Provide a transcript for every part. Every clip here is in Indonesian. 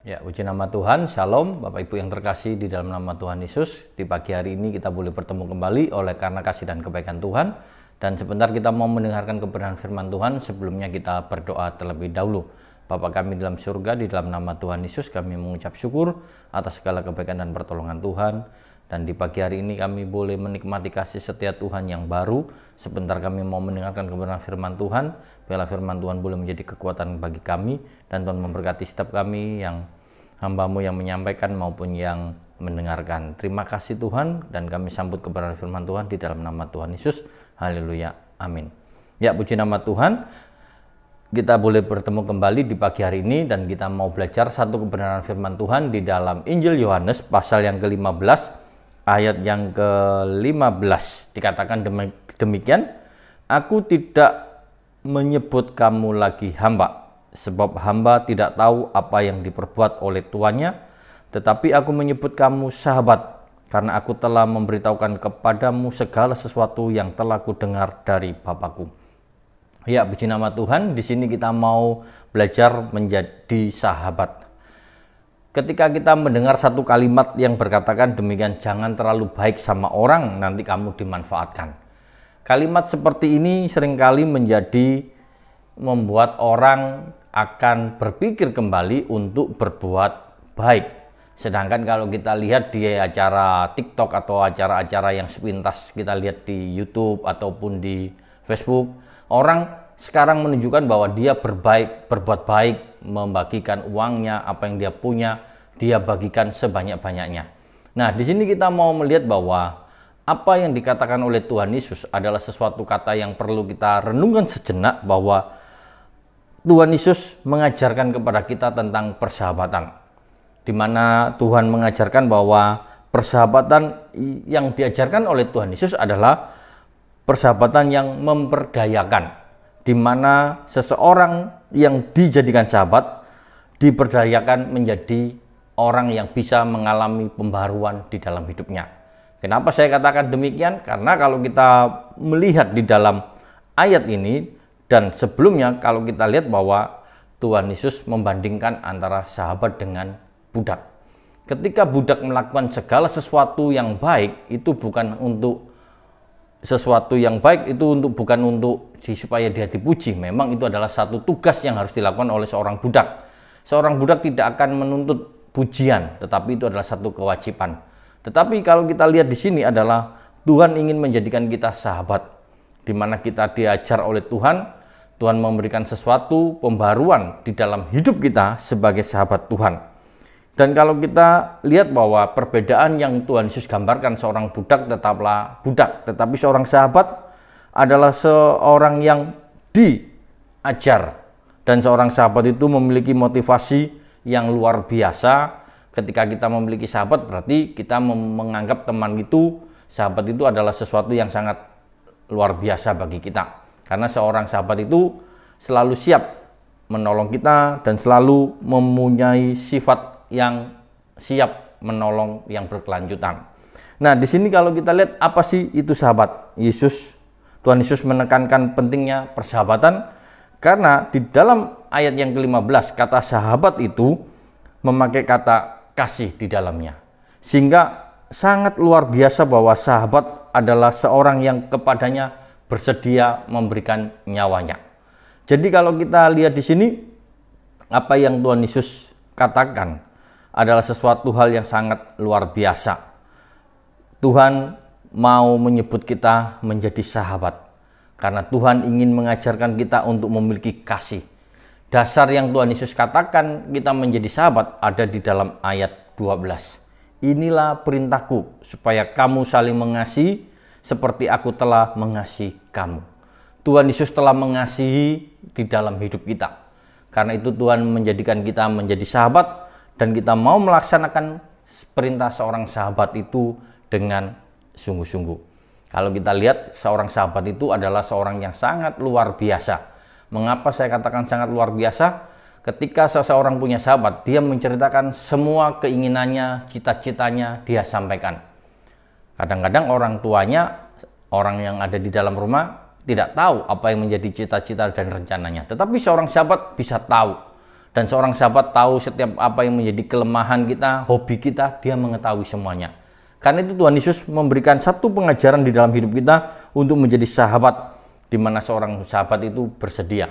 Ya, puji nama Tuhan, Shalom, Bapak Ibu yang terkasih di dalam nama Tuhan Yesus. Di pagi hari ini kita boleh bertemu kembali oleh karena kasih dan kebaikan Tuhan. Dan sebentar kita mau mendengarkan kebenaran firman Tuhan, sebelumnya kita berdoa terlebih dahulu. Bapa kami dalam surga, di dalam nama Tuhan Yesus kami mengucap syukur atas segala kebaikan dan pertolongan Tuhan. Dan di pagi hari ini kami boleh menikmati kasih setia Tuhan yang baru. Sebentar kami mau mendengarkan kebenaran firman Tuhan. Biarlah firman Tuhan boleh menjadi kekuatan bagi kami. Dan Tuhan memberkati setiap kami yang hamba-Mu yang menyampaikan maupun yang mendengarkan. Terima kasih Tuhan, dan kami sambut kebenaran firman Tuhan di dalam nama Tuhan Yesus. Haleluya. Amin. Ya, puji nama Tuhan. Kita boleh bertemu kembali di pagi hari ini dan kita mau belajar satu kebenaran firman Tuhan di dalam Injil Yohanes pasal yang ke-15 ayat yang ke-15. Dikatakan demikian, "Aku tidak menyebut kamu lagi hamba, sebab hamba tidak tahu apa yang diperbuat oleh tuannya, tetapi aku menyebut kamu sahabat, karena aku telah memberitahukan kepadamu segala sesuatu yang telah kudengar dari Bapakku." Ya, puji nama Tuhan. Di sini kita mau belajar menjadi sahabat. Ketika kita mendengar satu kalimat yang berkatakan demikian, jangan terlalu baik sama orang, nanti kamu dimanfaatkan. Kalimat seperti ini seringkali membuat orang akan berpikir kembali untuk berbuat baik. Sedangkan kalau kita lihat di acara TikTok atau acara-acara yang sepintas kita lihat di YouTube ataupun di Facebook, orang sekarang menunjukkan bahwa dia berbuat baik, membagikan uangnya, apa yang dia punya, dia bagikan sebanyak-banyaknya. Nah, di sini kita mau melihat bahwa apa yang dikatakan oleh Tuhan Yesus adalah sesuatu kata yang perlu kita renungkan sejenak, bahwa Tuhan Yesus mengajarkan kepada kita tentang persahabatan, di mana Tuhan mengajarkan bahwa persahabatan yang diajarkan oleh Tuhan Yesus adalah persahabatan yang memperdayakan, di mana seseorang yang dijadikan sahabat diperdayakan menjadi orang yang bisa mengalami pembaruan di dalam hidupnya. Kenapa saya katakan demikian? Karena kalau kita melihat di dalam ayat ini dan sebelumnya, kalau kita lihat bahwa Tuhan Yesus membandingkan antara sahabat dengan budak. Ketika budak melakukan segala sesuatu yang baik, itu bukan untuk sesuatu yang baik, itu bukan untuk supaya dia dipuji. Memang itu adalah satu tugas yang harus dilakukan oleh seorang budak. Seorang budak tidak akan menuntut pujian, tetapi itu adalah satu kewajiban. Tetapi kalau kita lihat di sini adalah Tuhan ingin menjadikan kita sahabat, di mana kita diajar oleh Tuhan. Tuhan memberikan sesuatu pembaruan di dalam hidup kita sebagai sahabat Tuhan. Dan kalau kita lihat bahwa perbedaan yang Tuhan Yesus gambarkan, seorang budak tetaplah budak, tetapi seorang sahabat adalah seorang yang diajar. Dan seorang sahabat itu memiliki motivasi yang luar biasa. Ketika kita memiliki sahabat, berarti kita menganggap teman itu, sahabat itu adalah sesuatu yang sangat luar biasa bagi kita. Karena seorang sahabat itu selalu siap menolong kita dan selalu mempunyai sifat yang siap menolong yang berkelanjutan. Nah, di sini kalau kita lihat apa sih itu sahabat? Tuhan Yesus menekankan pentingnya persahabatan, karena di dalam ayat yang ke-15 kata sahabat itu memakai kata kasih di dalamnya. Sehingga sangat luar biasa bahwa sahabat adalah seorang yang kepadanya bersedia memberikan nyawanya. Jadi kalau kita lihat di sini, apa yang Tuhan Yesus katakan adalah sesuatu hal yang sangat luar biasa. Tuhan mau menyebut kita menjadi sahabat, karena Tuhan ingin mengajarkan kita untuk memiliki kasih. Dasar yang Tuhan Yesus katakan kita menjadi sahabat ada di dalam ayat 12. "Inilah perintahku, supaya kamu saling mengasihi seperti aku telah mengasihi kamu." Tuhan Yesus telah mengasihi di dalam hidup kita. Karena itu Tuhan menjadikan kita menjadi sahabat, dan kita mau melaksanakan perintah seorang sahabat itu dengan sungguh-sungguh. Kalau kita lihat, seorang sahabat itu adalah seorang yang sangat luar biasa. Mengapa saya katakan sangat luar biasa? Ketika seseorang punya sahabat, dia menceritakan semua keinginannya, cita-citanya dia sampaikan. Kadang-kadang orang tuanya, orang yang ada di dalam rumah, tidak tahu apa yang menjadi cita-cita dan rencananya. Tetapi seorang sahabat bisa tahu. Dan seorang sahabat tahu setiap apa yang menjadi kelemahan kita, hobi kita, dia mengetahui semuanya. Karena itu Tuhan Yesus memberikan satu pengajaran di dalam hidup kita untuk menjadi sahabat, di mana seorang sahabat itu bersedia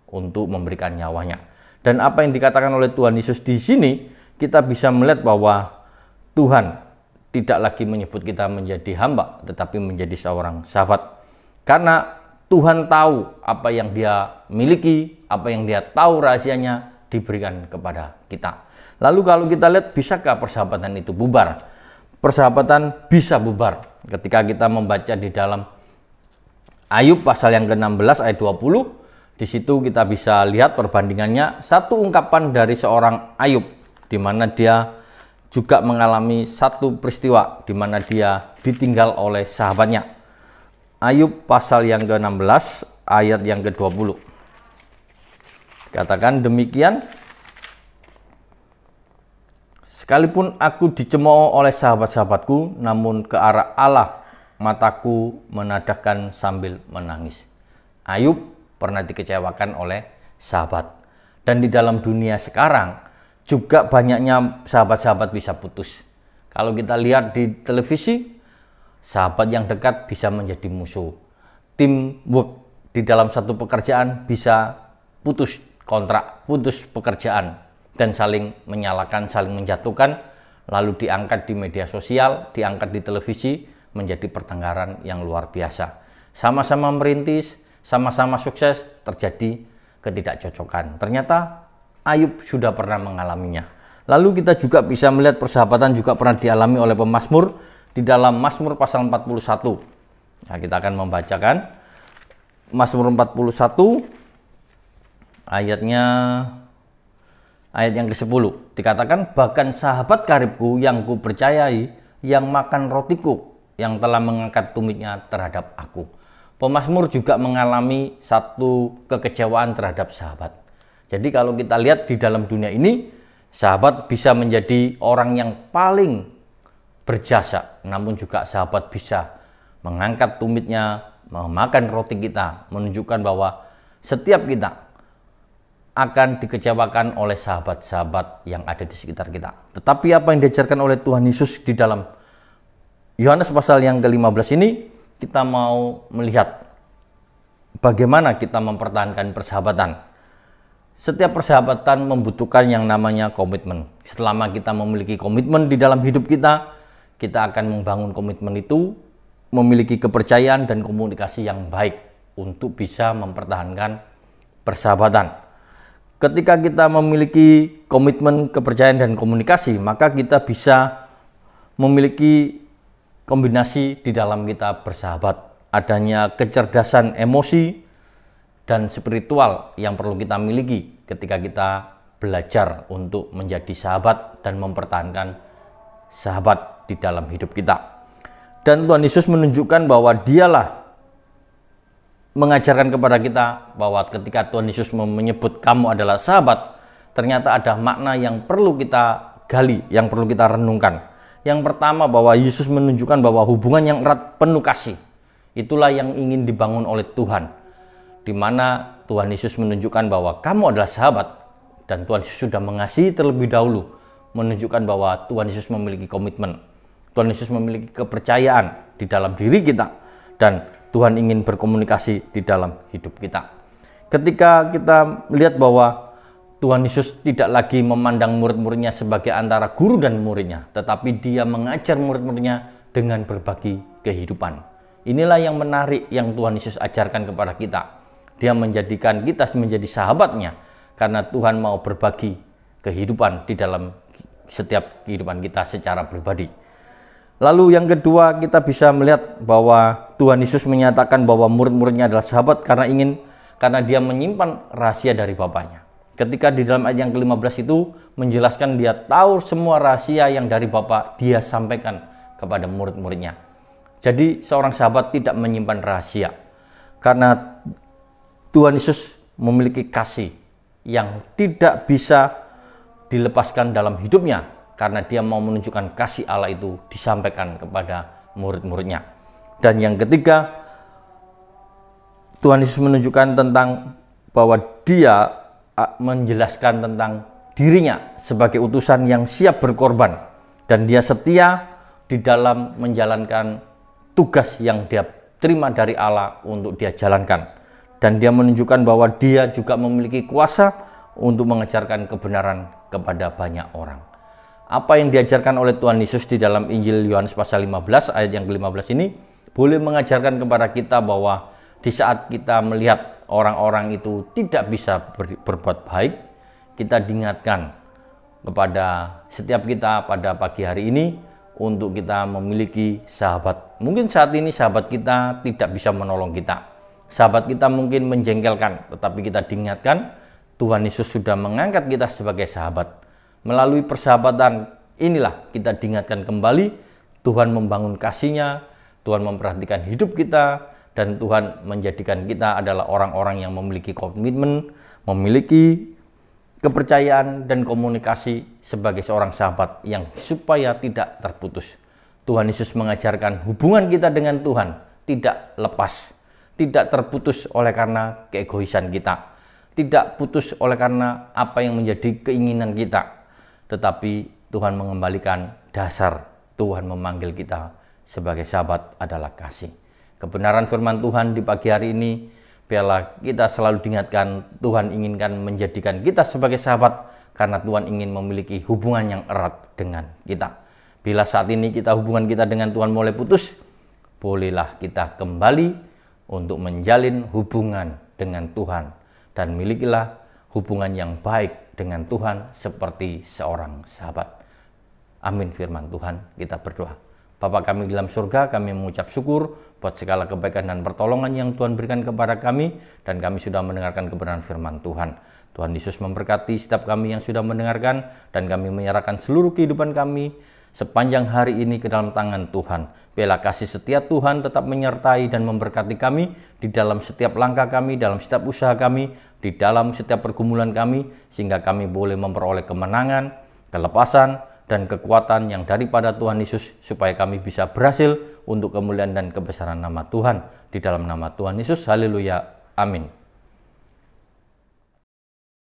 untuk memberikan nyawanya. Dan apa yang dikatakan oleh Tuhan Yesus di sini, kita bisa melihat bahwa Tuhan tidak lagi menyebut kita menjadi hamba, tetapi menjadi seorang sahabat. Karena Tuhan tahu apa yang dia miliki, apa yang dia tahu rahasianya, diberikan kepada kita. Lalu kalau kita lihat, bisakah persahabatan itu bubar? Persahabatan bisa bubar ketika kita membaca di dalam Ayub pasal yang ke-16 ayat 20. Di situ kita bisa lihat perbandingannya, satu ungkapan dari seorang Ayub, di mana dia juga mengalami satu peristiwa di mana dia ditinggal oleh sahabatnya. Ayub pasal yang ke-16 ayat yang ke-20. Katakan demikian, sekalipun aku dicemooh oleh sahabat-sahabatku, namun ke arah Allah mataku menadahkan sambil menangis. Ayub pernah dikecewakan oleh sahabat. Dan di dalam dunia sekarang juga banyaknya sahabat-sahabat bisa putus. Kalau kita lihat di televisi, sahabat yang dekat bisa menjadi musuh. Teamwork di dalam satu pekerjaan bisa putus kontrak, putus pekerjaan, dan saling menyalahkan, saling menjatuhkan, lalu diangkat di media sosial, diangkat di televisi, menjadi pertengkaran yang luar biasa. Sama-sama merintis, sama-sama sukses, terjadi ketidakcocokan. Ternyata Ayub sudah pernah mengalaminya. Lalu kita juga bisa melihat persahabatan juga pernah dialami oleh pemazmur di dalam Mazmur pasal 41. Nah, kita akan membacakan Mazmur 41 ayat yang ke-10. Dikatakan, bahkan sahabat karibku yang ku percayai, yang makan rotiku, yang telah mengangkat tumitnya terhadap aku. Pemazmur juga mengalami satu kekecewaan terhadap sahabat. Jadi kalau kita lihat di dalam dunia ini, sahabat bisa menjadi orang yang paling berjasa, namun juga sahabat bisa mengangkat tumitnya, memakan roti kita, menunjukkan bahwa setiap kita akan dikecewakan oleh sahabat-sahabat yang ada di sekitar kita. Tetapi apa yang diajarkan oleh Tuhan Yesus di dalam Yohanes pasal yang ke-15 ini, kita mau melihat bagaimana kita mempertahankan persahabatan. Setiap persahabatan membutuhkan yang namanya komitmen. Selama kita memiliki komitmen di dalam hidup kita, kita akan membangun komitmen itu, memiliki kepercayaan dan komunikasi yang baik untuk bisa mempertahankan persahabatan. Ketika kita memiliki komitmen, kepercayaan, dan komunikasi, maka kita bisa memiliki kombinasi di dalam kita bersahabat. Adanya kecerdasan emosi dan spiritual yang perlu kita miliki ketika kita belajar untuk menjadi sahabat dan mempertahankan sahabat di dalam hidup kita. Dan Tuhan Yesus menunjukkan bahwa dialah mengajarkan kepada kita bahwa ketika Tuhan Yesus menyebut kamu adalah sahabat, ternyata ada makna yang perlu kita gali, yang perlu kita renungkan. Yang pertama, bahwa Yesus menunjukkan bahwa hubungan yang erat penuh kasih, itulah yang ingin dibangun oleh Tuhan, di mana Tuhan Yesus menunjukkan bahwa kamu adalah sahabat, dan Tuhan Yesus sudah mengasihi terlebih dahulu, menunjukkan bahwa Tuhan Yesus memiliki komitmen, Tuhan Yesus memiliki kepercayaan di dalam diri kita, dan Tuhan ingin berkomunikasi di dalam hidup kita. Ketika kita melihat bahwa Tuhan Yesus tidak lagi memandang murid-muridnya sebagai antara guru dan muridnya, tetapi dia mengajar murid-muridnya dengan berbagi kehidupan. Inilah yang menarik yang Tuhan Yesus ajarkan kepada kita. Dia menjadikan kita menjadi sahabatnya, karena Tuhan mau berbagi kehidupan di dalam setiap kehidupan kita secara pribadi. Lalu yang kedua, kita bisa melihat bahwa Tuhan Yesus menyatakan bahwa murid-muridnya adalah sahabat karena dia menyimpan rahasia dari Bapaknya. Ketika di dalam ayat yang ke-15 itu menjelaskan dia tahu semua rahasia yang dari Bapa dia sampaikan kepada murid-muridnya. Jadi seorang sahabat tidak menyimpan rahasia, karena Tuhan Yesus memiliki kasih yang tidak bisa dilepaskan dalam hidupnya, karena dia mau menunjukkan kasih Allah itu disampaikan kepada murid-muridnya. Dan yang ketiga, Tuhan Yesus menunjukkan tentang bahwa dia menjelaskan tentang dirinya sebagai utusan yang siap berkorban, dan dia setia di dalam menjalankan tugas yang dia terima dari Allah untuk dia jalankan. Dan dia menunjukkan bahwa dia juga memiliki kuasa untuk mengajarkan kebenaran kepada banyak orang. Apa yang diajarkan oleh Tuhan Yesus di dalam Injil Yohanes pasal 15 ayat yang ke-15 ini boleh mengajarkan kepada kita bahwa di saat kita melihat orang-orang itu tidak bisa berbuat baik, kita diingatkan kepada setiap kita pada pagi hari ini untuk kita memiliki sahabat. Mungkin saat ini sahabat kita tidak bisa menolong kita. Sahabat kita mungkin menjengkelkan, tetapi kita diingatkan Tuhan Yesus sudah mengangkat kita sebagai sahabat. Melalui persahabatan inilah kita diingatkan kembali Tuhan membangun kasih-Nya, Tuhan memperhatikan hidup kita, dan Tuhan menjadikan kita adalah orang-orang yang memiliki komitmen, memiliki kepercayaan dan komunikasi sebagai seorang sahabat yang supaya tidak terputus. Tuhan Yesus mengajarkan hubungan kita dengan Tuhan tidak lepas, tidak terputus oleh karena keegoisan kita, tidak putus oleh karena apa yang menjadi keinginan kita, tetapi Tuhan mengembalikan dasar. Tuhan memanggil kita sebagai sahabat adalah kasih. Kebenaran firman Tuhan di pagi hari ini, biarlah kita selalu diingatkan Tuhan inginkan menjadikan kita sebagai sahabat karena Tuhan ingin memiliki hubungan yang erat dengan kita. Bila saat ini hubungan kita dengan Tuhan mulai putus, bolehlah kita kembali untuk menjalin hubungan dengan Tuhan dan milikilah hubungan yang baik dengan Tuhan seperti seorang sahabat. Amin firman Tuhan, kita berdoa. Bapa kami di dalam surga, kami mengucap syukur buat segala kebaikan dan pertolongan yang Tuhan berikan kepada kami, dan kami sudah mendengarkan kebenaran firman Tuhan. Tuhan Yesus memberkati setiap kami yang sudah mendengarkan, dan kami menyerahkan seluruh kehidupan kami sepanjang hari ini ke dalam tangan Tuhan. Biarlah kasih setia Tuhan tetap menyertai dan memberkati kami di dalam setiap langkah kami, dalam setiap usaha kami, di dalam setiap pergumulan kami, sehingga kami boleh memperoleh kemenangan, kelepasan, dan kekuatan yang daripada Tuhan Yesus, supaya kami bisa berhasil untuk kemuliaan dan kebesaran nama Tuhan. Di dalam nama Tuhan Yesus, haleluya, amin.